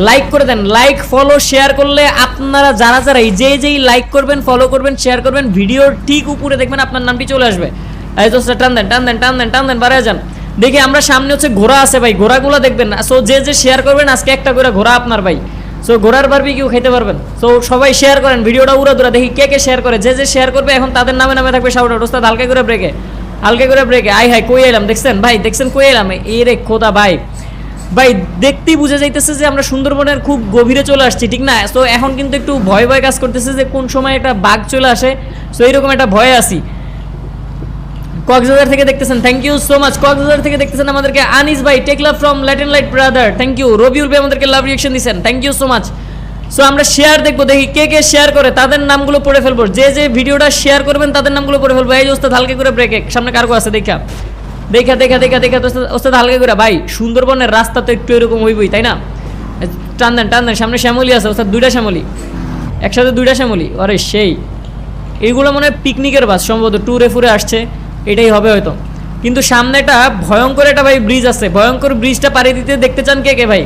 Like করে দেন, like follow share করলে আপনারা যারা যারা যেই লাইক করবেন, ফলো করবেন, শেয়ার করবেন, ভিডিওর ঠিক উপরে দেখবেন আপনার নামটি চলে আসবে। এই তো টান দেন টান দেন টান দেন টান দেন, বাড়ায় যান। দেখি আমরা সামনে হচ্ছে ঘোড়া আছে ভাই, ঘোড়াগুলো দেখবেন। সো যে শেয়ার করবেন আজকে একটা করে ঘোড়া আপনার ভাই। সো ঘোড়ার বারবিকিউ খেতে পারবেন। সো সবাই শেয়ার করেন ভিডিওটা উড়াদুরা, দেখি কে শেয়ার করে। যে শেয়ার করবে এখন তাদের নামে নামে থাকবে শাউট আউট। ওস্তাদ হালকা করে ব্রেকে, হালকা করে ব্রেকে। আই হাই কই এলাম দেখছেন ভাই, দেখছেন কই এলাম। এই রে খোদা ভাই, ভাই দেখতেই বুঝে যাইতেছে যে আমরা সুন্দরবনের খুব গভীরে চলে আসছি, ঠিক না? সো এখন কিন্তু একটু ভয় ভয় কাজ করতেছে যে কোন সময় একটা বাঘ চলে আসে। সো এইরকম একটা ভয়ে আছি। কক্সবাজার থেকে দেখতেছেন, thank you so much. Cox's Bazar থেকে দেখতেছেন আমাদেরকে আনিস ভাই, take love from Latin light brother, thank you. Rabiul ভাই আমাদেরকে লাভ রিঅ্যাকশন দিচ্ছেন, thank you so much. So আমরা শেয়ার দেখবো, দেখি কে শেয়ার করে তাদের নামগুলো পড়ে ফেলবো। যে ভিডিওটা শেয়ার করবেন তাদের নামগুলো পড়ে ফেলবো। এই যে ওস্তাদ হালকা করে ব্রেকে, সামনে কার্গো আছে দেখা দেখা দেখা দেখা দেখা ওস্তাদ হালকা করে। ভাই সুন্দরবনের রাস্তা তো একটু এরকম হইবই, তাই না? টান দেন টান দেন, সামনে শ্যামলি আছে ওস্তাদ, 2টা শ্যামলি একসাথে, 2টা শ্যামলি। আরে সেই এইগুলো মনে হয় পিকনিকের বাস, সম্ভবত ট্যুরে ফুরে আসছে, এটাই হবে হয়তো। কিন্তু সামনে একটা ভয়ঙ্কর একটা ভাই ব্রিজ আছে, ভয়ঙ্কর ব্রিজটা পাড়ি দিতে দেখতে চান কে ভাই?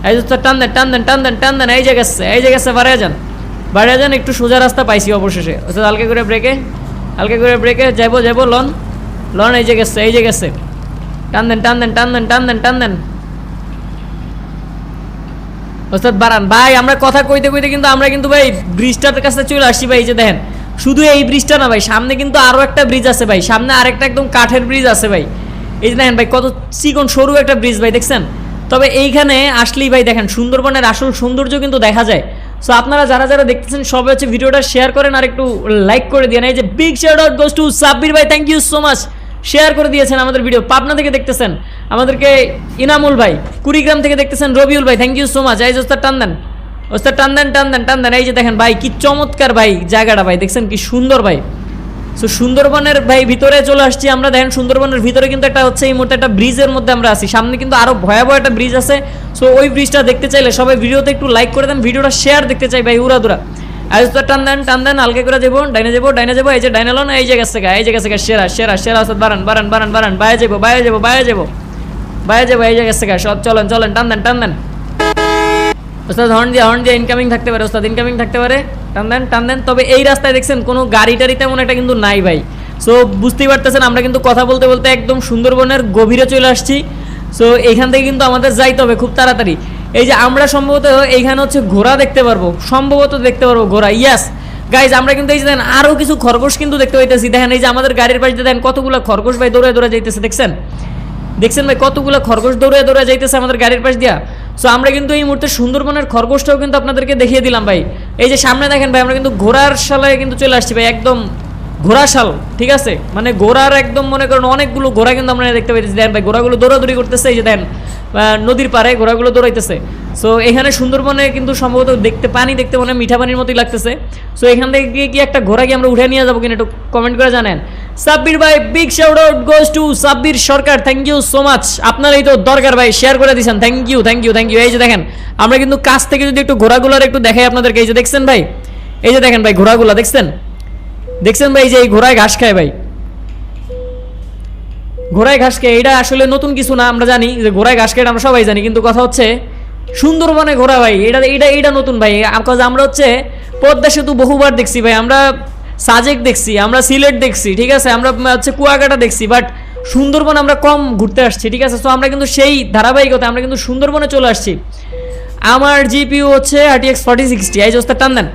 এই যে টান দেন টান দেন টান দেন টান দেন, এই জায়গাছে বাড়ায় যান। একটু সোজা রাস্তা পাইছি অবশেষে। ওস্তাদ হালকা করে ব্রেকে, যাবো লন এই যে গেছে। টান দেন টান দেন টান দেন টান দেন টান দেন, ওস্তাদ বাড়ান ভাই। আমরা কথা কইতে কিন্তু আমরা কিন্তু ভাই ব্রিজটার কাছে চলে আসছি ভাই। এই যে দেখেন, শুধু এই ব্রিজটা না ভাই, সামনে কিন্তু আরো একটা ব্রিজ আছে ভাই, সামনে আরেকটা একদম কাঠের ব্রিজ আছে ভাই। এই যে দেখেন ভাই, কত চিকন সরু একটা ব্রিজ ভাই, দেখছেন? তবে এইখানে আসলেই ভাই দেখেন সুন্দরবনের আসল সৌন্দর্য কিন্তু দেখা যায়। সো আপনারা যারা যারা দেখতেছেন সবাই হচ্ছে ভিডিওটা শেয়ার করেন আর একটু লাইক করে দিন। এই যে big shout out goes to Sabbir ভাই, thank you so much, share করে দিয়েছেন আমাদের ভিডিও। পাবনা থেকে দেখতেছেন আমাদেরকে ইনামুল ভাই, কুড়িগ্রাম থেকে দেখতেছেন রবিউল ভাই, থ্যাংক ইউ সো মাচ। এই যে ওস্তাদ টান দেন, ওস্তাদ টান দেন টান দেন টান দেন। এই যে দেখেন ভাই কি চমৎকার ভাই জায়গাটা ভাই, দেখছেন কি সুন্দর ভাই। সো সুন্দরবনের ভাই ভিতরে চলে আসছি আমরা। দেখেন সুন্দরবনের ভিতরে কিন্তু একটা হচ্ছে এই মুহূর্তে একটা ব্রিজের মধ্যে আমরা আছি, সামনে কিন্তু আরো ভয়াবহ একটা ব্রিজ আছে। সো ওই ব্রিজটা দেখতে চাইলে সবাই ভিডিওতে একটু লাইক করে দেন, ভিডিওটা শেয়ার দেখতে চাই ভাই উড়াদুরা। টান দেন হালকা করে যাবো, ডাইনে যাবো। এই যে ডাইনালন, এই যে গেছে সেরা ওস্তাদ বাড়ান, বাইরে যাবো। এই যে গেছে সব চলেন টান দেন ওস্তাদ, হর্ন দিয়ে ইনকামিং থাকতে পারে, ওস্তাদ ইনকামিং থাকতে পারে, টান দেন। তবে এই রাস্তায় দেখছেন কোনো গাড়ি টাড়ি তেমন একটা কিন্তু নাই ভাই। সো বুঝতেই পারতেছেন আমরা কিন্তু কথা বলতে বলতে একদম সুন্দরবনের গভীরে চলে আসছি। সো এইখান থেকে কিন্তু আমাদের যাইতে হবে খুব তাড়াতাড়ি। এই যে আমরা সম্ভবত এইখানে হচ্ছে ঘোড়া দেখতে পারবো, ঘোড়া। ইয়াস গাইজ, আমরা কিন্তু এই যে দেখেন আরো কিছু খরগোশ কিন্তু দেখতে পাইতেছি। দেখেন এই যে আমাদের গাড়ির পাশে দেখেন কতগুলো খরগোশ ভাই দৌড়ে যাইতেছে, দেখছেন ভাই কতগুলো খরগোশ দৌড়ে যাইতেছে আমাদের গাড়ির পাশ দিয়া। সো আমরা কিন্তু এই মুহূর্তে সুন্দরবনের খরগোশটাও কিন্তু আপনাদেরকে দেখিয়ে দিলাম ভাই। এই যে সামনে দেখেন ভাই, আমরা কিন্তু ঘোড়ার শালায় কিন্তু চলে আসছি ভাই, একদম ঘোড়াশাল, ঠিক আছে? মানে ঘোড়ার একদম মনে করেন অনেকগুলো ঘোড়া কিন্তু আমরা দেখতে পাইতেছি। দেখেন ভাই ঘোড়াগুলো দৌড়াদৌড়ি করতেছে, এই যে দেখেন নদীর পাড়ে ঘোড়াগুলো দৌড়াইতেছে। সো এখানে সুন্দরবনে কিন্তু সম্ভবত পানি দেখতে মনে মিঠা পানির মতোই লাগতেছে। সো এখান থেকে গিয়ে কি একটা ঘোড়া কি আমরা উঠে নিয়ে যাবো কিনা একটু কমেন্ট করে জানেন। সাব্বির ভাই, big shout out goes to Sabbir Sarkar, thank you so much. আপনারই তো দরকার ভাই, শেয়ার করে দিয়েছেন, থ্যাংক ইউ। এই যে দেখেন আমরা কিন্তু কাছ থেকে যদি একটু ঘোড়াগুলোর একটু দেখাই আপনাদেরকে, এই যে দেখছেন ভাই, এই যে দেখেন ভাই ঘোড়াগুলো দেখছেন ভাই, এই যে এই ঘোড়ায় ঘাস খায় ভাই, ঘোড়ায় ঘাস খায়। এটা আসলে নতুন কিছু না, আমরা জানি যে ঘোড়ায় ঘাস খায়, আমরা সবাই জানি। কিন্তু কথা হচ্ছে সুন্দরবনে ঘোড়া ভাই, এটা নতুন ভাই। আমরা হচ্ছে পদ্মা সেতু বহুবার দেখছি ভাই, আমরা সাজেক দেখছি, আমরা সিলেট দেখছি, ঠিক আছে, আমরা হচ্ছে কুয়াকাটা দেখছি, বাট সুন্দরবন আমরা কম ঘুরতে আসছি, ঠিক আছে? সো আমরা কিন্তু সেই ধারাবাহিকতা আমরা কিন্তু সুন্দরবনে চলে আসছি। আমার জিপিইউ হচ্ছে RTX 4060। এই যে ওস্তাদ টান দেন,